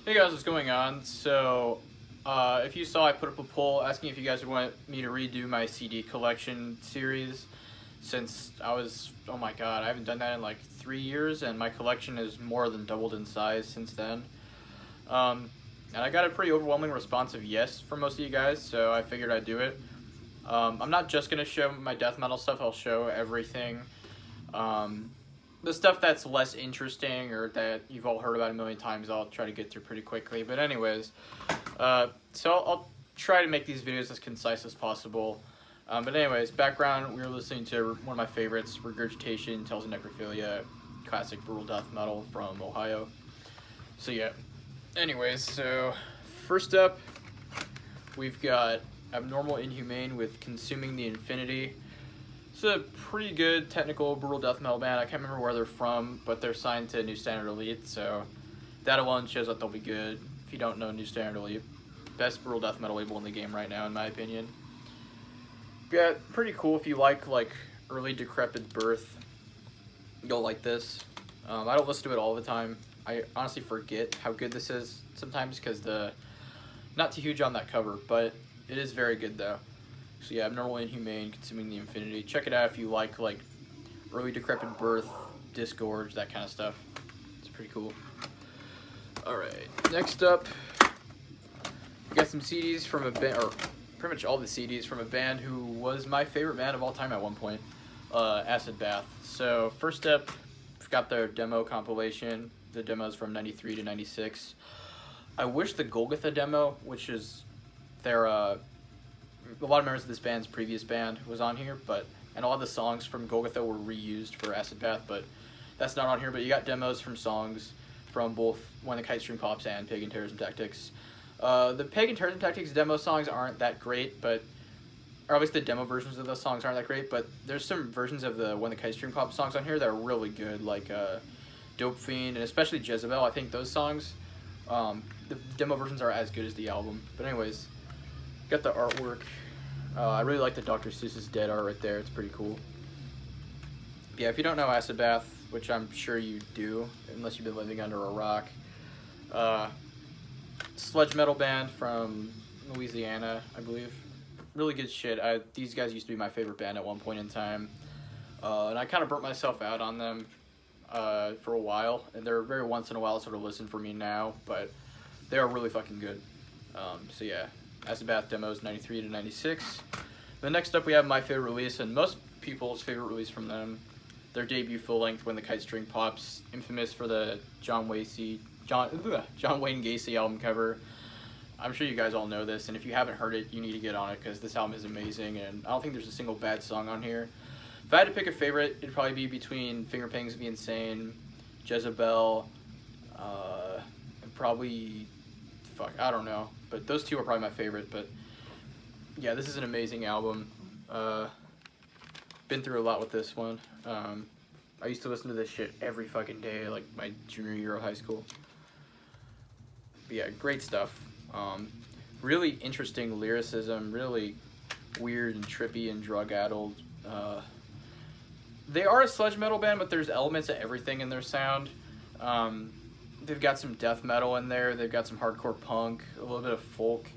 Hey guys, what's going on? So, if you saw, I put up a poll asking if you guys would want me to redo my CD collection series since oh my god, I haven't done that in like 3 years, and my collection has more than doubled in size since then. And I got a pretty overwhelming response of yes from most of you guys, so I figured I'd do it. I'm not just going to show my death metal stuff, I'll show everything. The stuff that's less interesting or that you've all heard about a million times, I'll try to get through pretty quickly. But anyways, so I'll try to make these videos as concise as possible. But anyways, background, we were listening to one of my favorites, Regurgitation, Tales of Necrophilia, classic brutal death metal from Ohio. So yeah, anyways, so first up, we've got Abnormal Inhumane with Consuming the Infinity. It's a pretty good technical brutal death metal band. I can't remember where they're from, but they're signed to New Standard Elite, so that alone shows that they'll be good. If you don't know New Standard Elite, best brutal death metal label in the game right now, in my opinion. Yeah, pretty cool if you like early Decrepit Birth. You'll like this. I don't listen to it all the time. I honestly forget how good this is sometimes because not too huge on that cover, but it is very good though. So yeah, Abnormal Inhumane, Consuming the Infinity. Check it out if you like early Decrepit Birth, Disgorge, that kind of stuff. It's pretty cool. Alright, next up, we got some CDs from a band, or pretty much all the CDs from a band who was my favorite band of all time at one point, Acid Bath. So first up, we've got their demo compilation. The demo's from 93 to 96. I wish the Golgotha demo, which is their a lot of members of this band's previous band was on here, and a lot of the songs from Golgotha were reused for Acid Bath, but that's not on here. But you got demos from songs from both When the Kite String Pops and Pagan Terrorism Tactics. The Pagan Terrorism Tactics demo songs aren't that great, or at least the demo versions of those songs aren't that great, but there's some versions of the When the Kite String Pops songs on here that are really good, like Dope Fiend, and especially Jezebel. I think those songs, the demo versions are as good as the album. But anyways, got the artwork. I really like the Dr. Seuss's Dead art right there. It's pretty cool. Yeah, if you don't know Acid Bath, which I'm sure you do, unless you've been living under a rock, sludge metal band from Louisiana, I believe. Really good shit. These guys used to be my favorite band at one point in time, and I kind of burnt myself out on them for a while, and they're very once in a while sort of listen for me now, but they are really fucking good. So yeah, Acid Bath demos 93 to 96. Then next up we have my favorite release, and most people's favorite release from them, their debut full-length When the Kite String Pops, infamous for the John Wayne Gacy album cover. I'm sure you guys all know this, and if you haven't heard it, you need to get on it because this album is amazing, and I don't think there's a single bad song on here. If I had to pick a favorite, it'd probably be between Finger Pangs of the Insane, Jezebel, and probably, I don't know. But those two are probably my favorite. But yeah, this is an amazing album. Been through a lot with this one. I used to listen to this shit every fucking day, like my junior year of high school. But yeah, great stuff. Really interesting lyricism, really weird and trippy and drug-addled. They are a sludge metal band, but there's elements of everything in their sound. They've got some death metal in there. They've got some hardcore punk, a little bit of folk,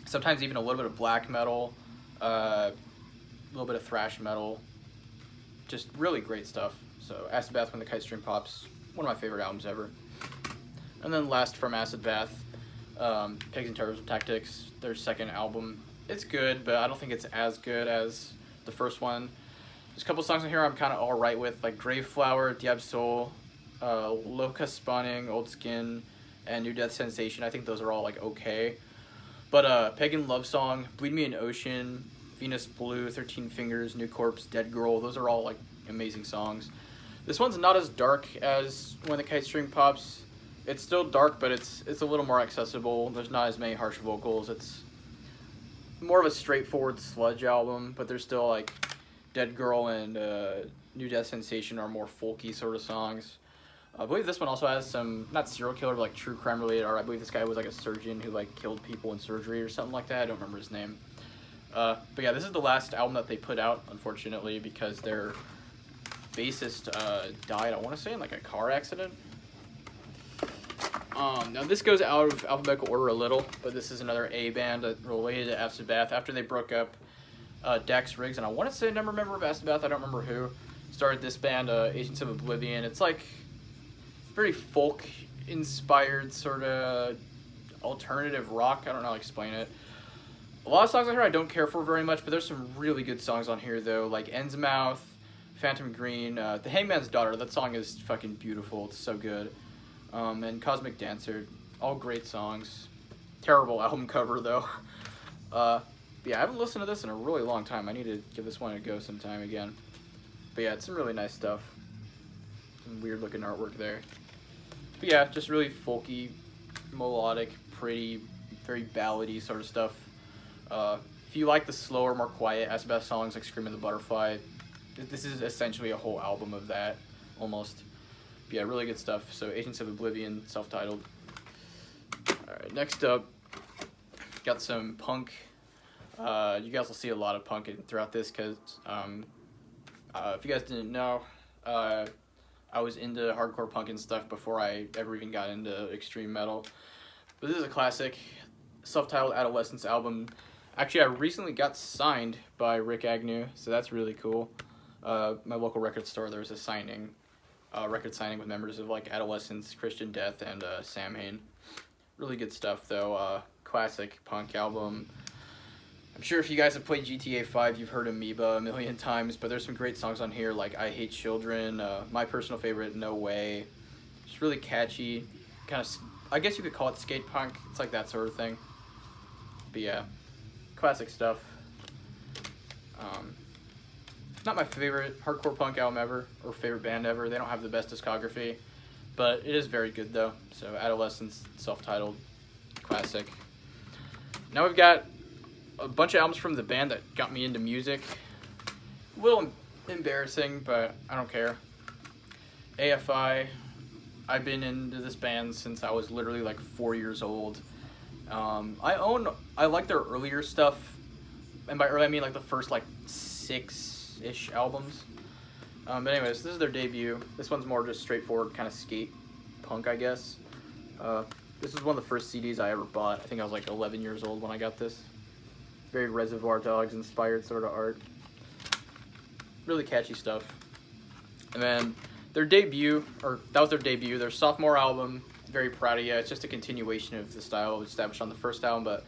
sometimes even a little bit of black metal, a little bit of thrash metal. Just really great stuff. So Acid Bath When the Kite String Pops, one of my favorite albums ever. And then last from Acid Bath, Pigs and Terrorism Tactics, their second album. It's good, but I don't think it's as good as the first one. There's a couple songs on here I'm kind of alright with, like Grave Flower, Diab Soul, Loca Spawning, Old Skin, and New Death Sensation. I think those are all like okay. But Pagan Love Song, Bleed Me an Ocean, Venus Blue, 13 Fingers, New Corpse, Dead Girl, those are all like amazing songs. This one's not as dark as When the Kite String Pops. It's still dark, but it's a little more accessible. There's not as many harsh vocals. It's more of a straightforward sludge album, but there's still like Dead Girl and New Death Sensation are more folky sort of songs. I believe this one also has some, not serial killer, but like true crime related art. I believe this guy was like a surgeon who like killed people in surgery or something like that. I don't remember his name. But yeah, this is the last album that they put out, unfortunately, because their bassist died, I want to say, in like a car accident. Now this goes out of alphabetical order a little, but this is another A band related to Astabath. After they broke up, Dax Riggs, and I want to say another member of Astabath, I don't remember who, started this band, Agents of Oblivion. It's like very folk-inspired sort of alternative rock. I don't know how to explain it. A lot of songs on here I don't care for very much, but there's some really good songs on here though, like Ensmouth, Phantom Green, The Hangman's Daughter. That song is fucking beautiful. It's so good. And Cosmic Dancer, all great songs. Terrible album cover though. Yeah, I haven't listened to this in a really long time. I need to give this one a go sometime again. But yeah, it's some really nice stuff. Some weird looking artwork there. But yeah, just really folky, melodic, pretty, very ballady sort of stuff. If you like the slower, more quiet Astabath songs like Scream of the Butterfly, this is essentially a whole album of that, almost. But yeah, really good stuff. So Agents of Oblivion, self-titled. Alright, next up, got some punk. You guys will see a lot of punk throughout this because, if you guys didn't know, I was into hardcore punk and stuff before I ever even got into extreme metal. But this is a classic, self-titled Adolescence album. Actually, I recently got signed by Rick Agnew, so that's really cool. My local record store, there was a signing, record signing with members of like Adolescence, Christian Death, and Samhain. Really good stuff though. Classic punk album. I'm sure if you guys have played GTA 5, you've heard Amoeba a million times, but there's some great songs on here like I Hate Children, my personal favorite, No Way. It's really catchy, kind of, I guess you could call it skate punk. It's like that sort of thing. But yeah, classic stuff. Not my favorite hardcore punk album ever, or favorite band ever. They don't have the best discography, but it is very good though. So Adolescence, self-titled, classic. Now we've got a bunch of albums from the band that got me into music. A little embarrassing, but I don't care. AFI, I've been into this band since I was literally like 4 years old. I like their earlier stuff, and by early I mean like the first like 6-ish albums. But anyways, this is their debut. This one's more just straightforward kind of skate punk, I guess. This was one of the first CDs I ever bought. I think I was like 11 years old when I got this. Very Reservoir Dogs inspired sort of art. Really catchy stuff. And then their debut, or that was their debut, their sophomore album, Very Proud of Ya. It's just a continuation of the style established on the first album, but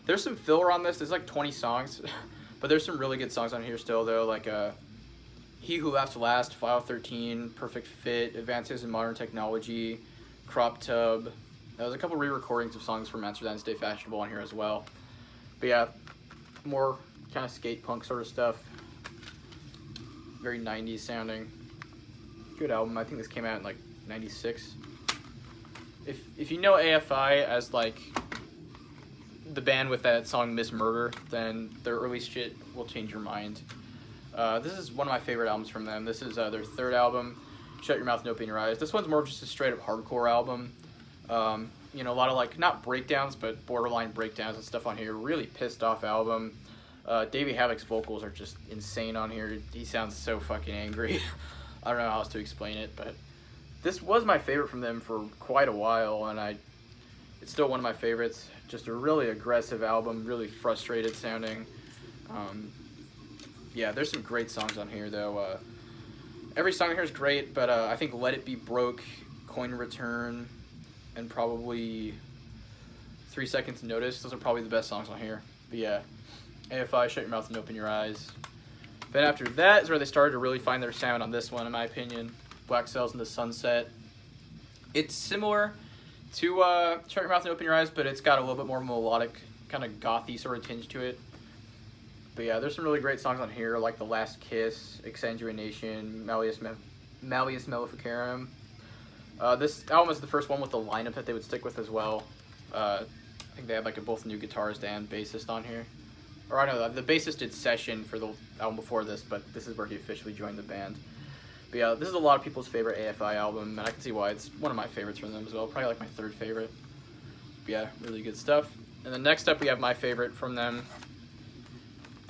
there's some filler on this. There's like 20 songs, but there's some really good songs on here still though, like He Who Laughs Last, File 13, Perfect Fit, Advances in Modern Technology, Crop Tub. There's a couple re-recordings of songs from Amsterdam Stay Fashionable on here as well. But yeah, more kind of skate punk sort of stuff. Very 90s sounding. Good album. I think this came out in like 96. If you know AFI as like the band with that song Miss Murder, then their early shit will change your mind. This is one of my favorite albums from them. This is their third album, Shut Your Mouth and Open Your Eyes. This one's more of just a straight up hardcore album. You know, a lot of like, not breakdowns, but borderline breakdowns and stuff on here. Really pissed off album. Davey Havok's vocals are just insane on here. He sounds so fucking angry. I don't know how else to explain it, but this was my favorite from them for quite a while, and it's still one of my favorites. Just a really aggressive album, really frustrated sounding. Yeah, there's some great songs on here though. Every song here is great, but I think Let It Be Broke, Coin Return, and probably 3 Seconds Notice, those are probably the best songs on here. But yeah, AFI, Shut Your Mouth and Open Your Eyes. Then after that is where they started to really find their sound on this one, in my opinion. Black Cells in the Sunset. It's similar to Shut Your Mouth and Open Your Eyes, but it's got a little bit more melodic, kind of gothy sort of tinge to it. But yeah, there's some really great songs on here, like The Last Kiss, Exsanguination, Malleus Maleficarum. This album is the first one with the lineup that they would stick with as well. I think they had like both new guitarist and bassist on here. Or I know the bassist did Session for the album before this, but this is where he officially joined the band. But yeah, this is a lot of people's favorite AFI album, and I can see why. It's one of my favorites from them as well. Probably like my third favorite. But yeah, really good stuff. And then next up we have my favorite from them,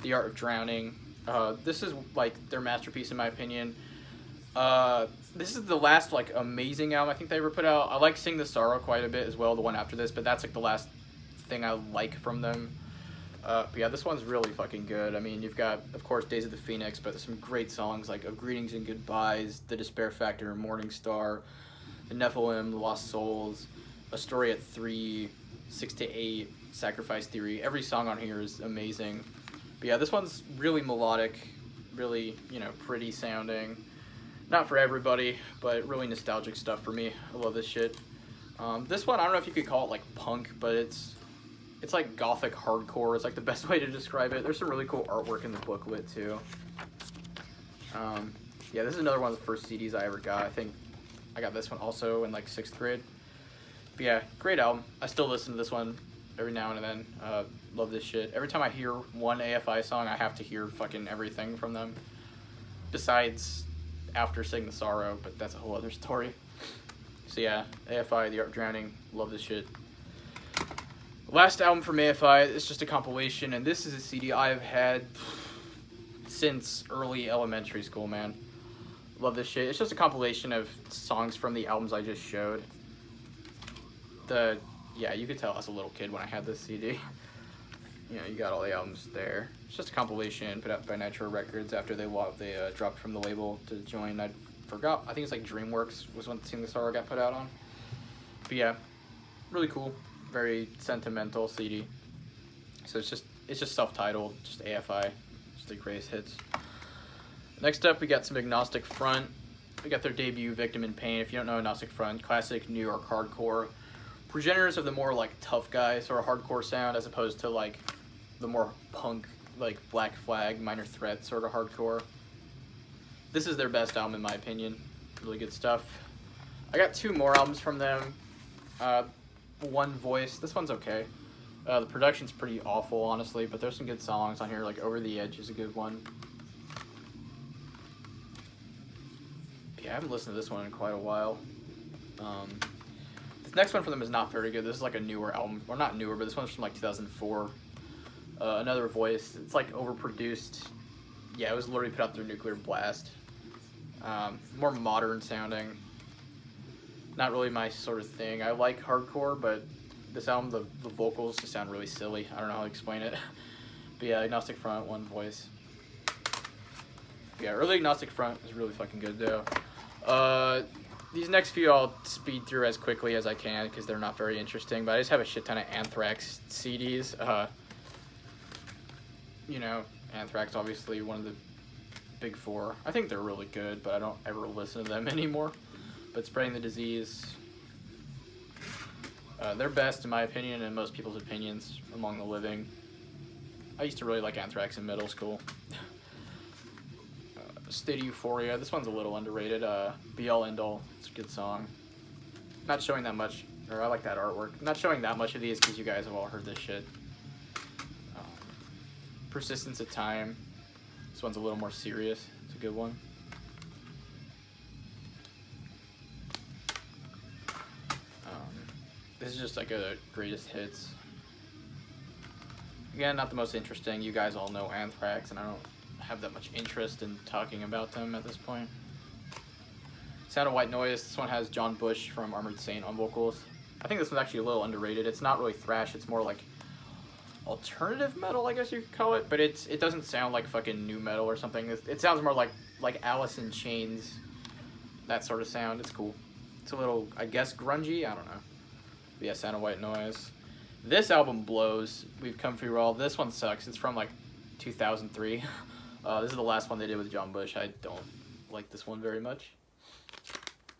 The Art of Drowning. This is like their masterpiece in my opinion. this is the last like amazing album I think they ever put out. I like Sing the Sorrow quite a bit as well, the one after this, but that's like the last thing I like from them. But yeah, this one's really fucking good. I mean, you've got, of course, Days of the Phoenix, but there's some great songs like Of Greetings and Goodbyes, The Despair Factor, Morning Star, The Nephilim, The Lost Souls, A Story at 3, 6 to 8, Sacrifice Theory. Every song on here is amazing. But yeah, this one's really melodic, really, you know, pretty sounding. Not for everybody, but really nostalgic stuff for me. I love this shit. This one, I don't know if you could call it like punk, but it's like gothic hardcore. It's like the best way to describe it. There's some really cool artwork in the booklet too. Yeah, this is another one of the first CDs I ever got. I think I got this one also in like 6th grade. But yeah, great album. I still listen to this one every now and then. Love this shit. Every time I hear one AFI song, I have to hear fucking everything from them. Besides After Sing the Sorrow, but that's a whole other story. So yeah, AFI, The Art of Drowning, love this shit. Last album from AFI is just a compilation, and this is a CD I've had since early elementary school, man. Love this shit. It's just a compilation of songs from the albums I just showed. Yeah, you could tell I was a little kid when I had this CD. You know, you got all the albums there. It's just a compilation put out by Nitro Records after they dropped from the label to join. I forgot. I think it's like DreamWorks was when Sing the Sorrow got put out on. But yeah, really cool. Very sentimental CD. So it's just self-titled, just AFI, just the greatest hits. Next up, we got some Agnostic Front. We got their debut, Victim in Pain. If you don't know Agnostic Front, classic New York hardcore. Progenitors of the more like tough guy sort of hardcore sound, as opposed to like the more punk, like Black Flag, Minor Threat sort of hardcore. This is their best album in my opinion. Really good stuff. I got 2 more albums from them. One Voice. This one's okay. The production's pretty awful, honestly, but there's some good songs on here. Like Over the Edge is a good one. Yeah, I haven't listened to this one in quite a while. This next one from them is not very good. This is like a newer album, or not newer, but this one's from like 2004. Another Voice. It's like overproduced. Yeah, it was literally put out through Nuclear Blast. More modern sounding. Not really my sort of thing. I like hardcore, but this album, the vocals just sound really silly. I don't know how to explain it. But yeah, Agnostic Front, One Voice. Yeah, early Agnostic Front is really fucking good though. These next few I'll speed through as quickly as I can because they're not very interesting, but I just have a shit ton of Anthrax CDs. You know, Anthrax obviously one of the big 4. I think they're really good, but I don't ever listen to them anymore. But Spreading the Disease, they're best in my opinion and most people's opinions among the living. I used to really like Anthrax in middle school. State of Euphoria, this one's a little underrated. Be All End All, it's a good song. Not showing that much, or I like that artwork. Not showing that much of these because you guys have all heard this shit. Persistence of Time, this one's a little more serious, it's a good one. This is just like a greatest hits. Again, not the most interesting. You guys all know Anthrax, and I don't have that much interest in talking about them at this point. Sound of White Noise. This one has John Bush from Armored Saint on vocals. I think this one's actually a little underrated. It's not really thrash. It's more like alternative metal, I guess you could call it. But it doesn't sound like fucking new metal or something. It sounds more like Alice in Chains, that sort of sound. It's cool. It's a little, I guess, grungy. I don't know. But yeah, Sound of White Noise. This album blows. We've Come For You All. This one sucks. It's from like 2003. This is the last one they did with John Bush. I don't like this one very much.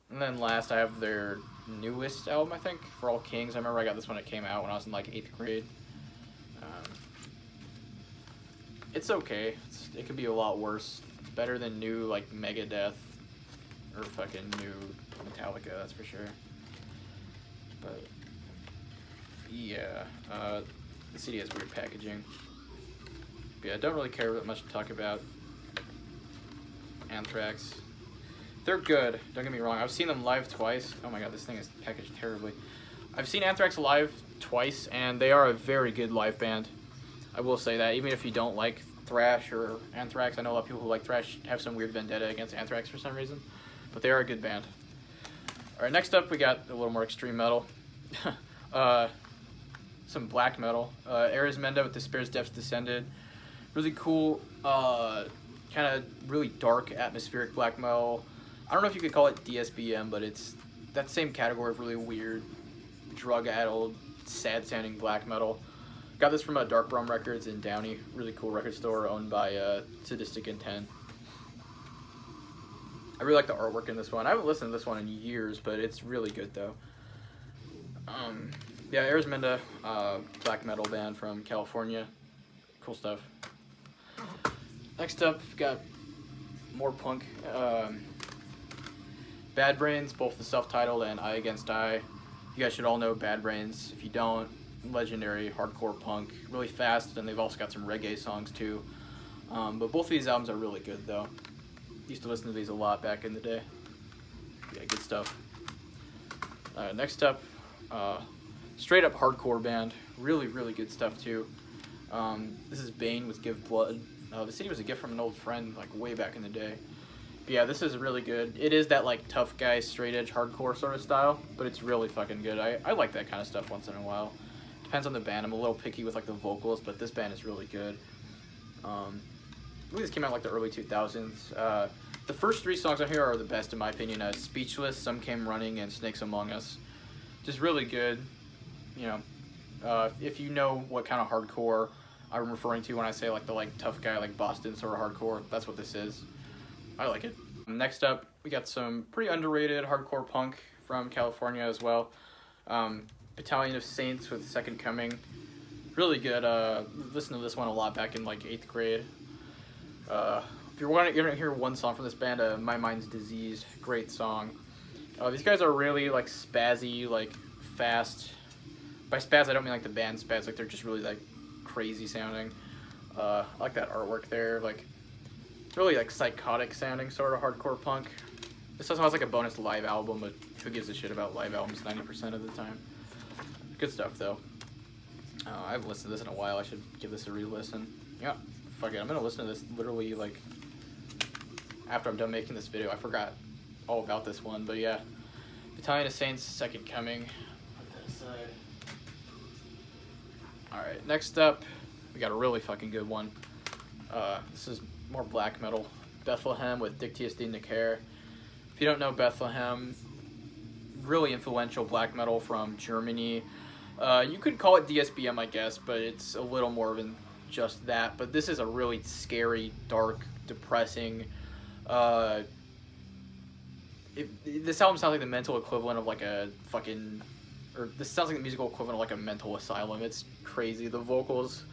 And then last, I have their newest album, I think, For All Kings. I remember I got this when it came out when I was in like 8th grade. It's okay. It could be a lot worse. It's better than new like Megadeth or fucking new Metallica, that's for sure. But yeah, the CD has weird packaging. But yeah, I don't really care that much to talk about Anthrax. They're good, don't get me wrong. I've seen them live twice. Oh my god, this thing is packaged terribly. I've seen Anthrax live twice, and they are a very good live band. I will say that, even if you don't like thrash or Anthrax. I know a lot of people who like thrash have some weird vendetta against Anthrax for some reason. but they are a good band. All right, next up we got a little more extreme metal. Some black metal. Arismenda with Despair's Depths Descended. Really cool, kind of really dark atmospheric black metal. I don't know if you could call it DSBM, but it's that same category of really weird, drug-addled, sad-sounding black metal. Got this from Dark Realm Records in Downey. Really cool record store owned by Sadistic Intent. I really like the artwork in this one. I haven't listened to this one in years, but it's really good though. Yeah, Arismenda, black metal band from California. Cool stuff. Next up, we've got more punk. Bad Brains, both the self-titled and Eye Against Eye. You guys should all know Bad Brains. If you don't, legendary hardcore punk, really fast, and they've also got some reggae songs too. But both of these albums are really good though. Used to listen to these a lot back in the day. Yeah, good stuff. Next up, straight up hardcore band. Really, really good stuff too. This is Bane with Give Blood. The CD was a gift from an old friend, like way back in the day. But yeah, this is really good. It is that like tough guy, straight edge hardcore sort of style, but it's really fucking good. I like that kind of stuff once in a while. Depends on the band. I'm a little picky with like the vocals, but this band is really good. I believe this came out like the early 2000s. The first 3 songs on here are the best in my opinion. Speechless, Some Came Running, and Snakes Among Us. Just really good. You know, if you know what kind of hardcore I'm referring to when I say like the tough guy, like Boston sort of hardcore, that's what this is. I like it. Next up, we got some pretty underrated hardcore punk from California as well. Battalion of Saints with Second Coming. Really good. Listened to this one a lot back in like 8th grade. If you're gonna hear one song from this band, My Mind's Diseased, great song. These guys are really like spazzy, like fast. By spaz, I don't mean like the band spaz, like they're just really like crazy sounding. I like that artwork there, like it's really like psychotic sounding sort of hardcore punk. This also has like a bonus live album, but who gives a shit about live albums 90% of the time. Good stuff though. I haven't listened to this in a while. I should give this a re-listen. Yeah, fuck it. I'm gonna listen to this literally like after I'm done making this video. I forgot all about this one, but yeah. Battalion of Saints, Second Coming. Put that aside. Alright, next up, we got a really fucking good one. This is more black metal. Bethlehem with Dictius de Necker. If you don't know Bethlehem, really influential black metal from Germany. You could call it DSBM, I guess, but it's a little more than just that. But this is a really scary, dark, depressing. This album sounds like the mental equivalent of like a fucking, or this sounds like the musical equivalent of like a mental asylum. It's crazy. The vocals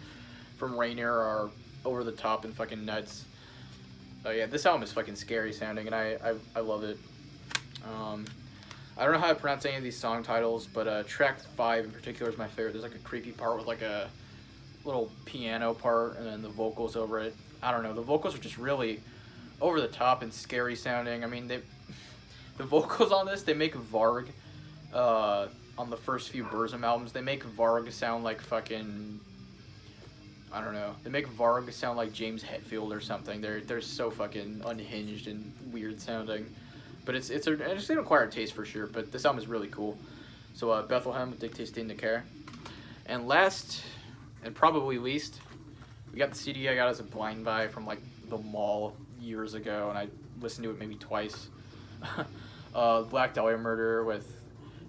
from Rainier are over the top and fucking nuts. Yeah, this album is fucking scary sounding, and I love it. I don't know how to pronounce any of these song titles, but track 5 in particular is my favorite. There's like a creepy part with like a little piano part, and then the vocals over it. I don't know. The vocals are just really over the top and scary sounding. I mean, the vocals on this, they make Varg, on the first few Burzum albums, they make Varg sound like fucking, I don't know. They make Varg sound like James Hetfield or something. They're so fucking unhinged and weird sounding. But it's an acquired taste for sure, but this album is really cool. So Bethlehem with Dictius de Necker. And last, and probably least, we got the CD I got as a blind buy from like the mall years ago, and I listened to it maybe twice. Black Dahlia Murder with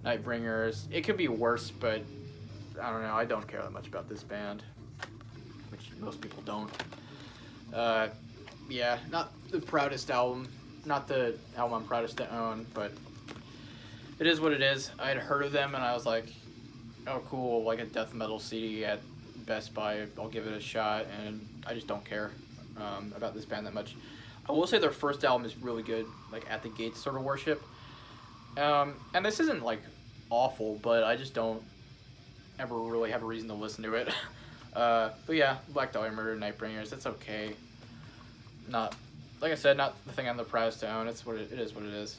Nightbringers. It could be worse, but I don't know. I don't care that much about this band, which most people don't. Yeah, not the proudest album. Not the album I'm proudest to own, but it is what it is. I had heard of them, and I was like, oh, cool, like a death metal CD at Best Buy. I'll give it a shot, and I just don't care about this band that much. I will say their first album is really good, like At the Gates sort of worship. And this isn't like awful, but I just don't ever really have a reason to listen to it. But yeah, Black Dahlia Murder, Nightbringers, that's okay. Not, like I said, not the thing I'm the proudest to own. It's what it is what it is.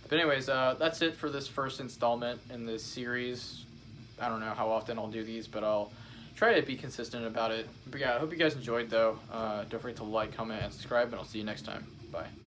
But anyways, that's it for this first installment in this series. I don't know how often I'll do these, but I'll try to be consistent about it. But yeah, I hope you guys enjoyed though. Don't forget to like, comment, and subscribe, and I'll see you next time. Bye.